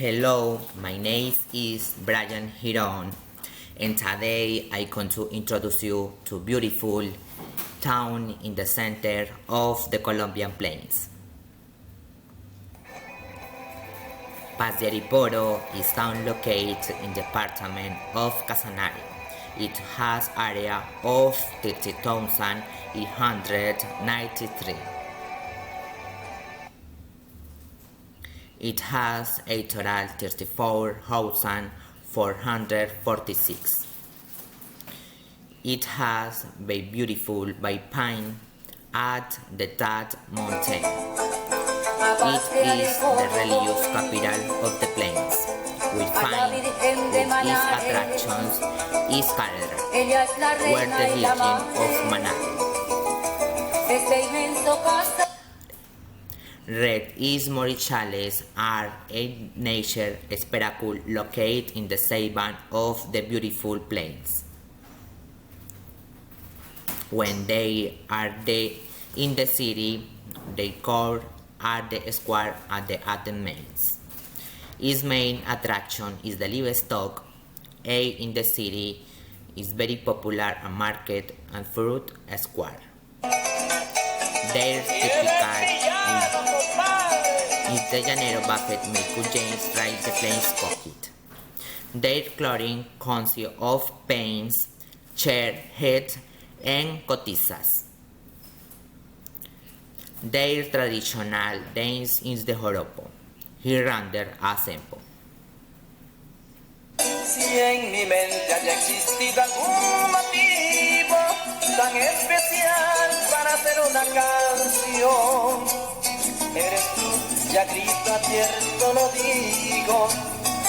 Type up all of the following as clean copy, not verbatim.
Hello, my name is Brian Hiron, and today I come to introduce you to beautiful town in the center of the Colombian plains. Paz de Ariporo is town located in the department of Casanare. It has area of 30,893. It has a total 34,446. It has very beautiful by pine at the Tad mountain. It is the religious capital of the plains. We find with its attractions is CALIDAD, where the region of Managua. Red is Morichales are a nature spectacle located in the savannah of the beautiful plains. When they are in the city, they call at the square at the Athens. Its main attraction is the livestock. In the city is very popular a market and fruit square. Their typical is the Llanero buffet Michael James ride the plains pocket. Their clothing consists of pants, shirt, hat, and cotizas. Their traditional dance is the joropo, girando a tempo. Si en mi mente haya existido algún motivo tan especial para hacer una canción, eres tú, ya grito abierto lo digo,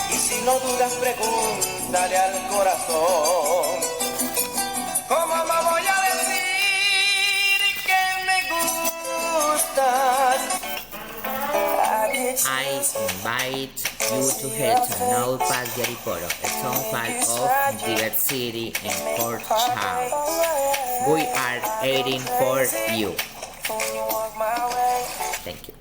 y si no dudas pregúntale al corazón. ¿Cómo me voy a decir que me gustas? I invite you to head to know Paz de Ariporo, a town part of diversity and culture. We are waiting for you. Thank you.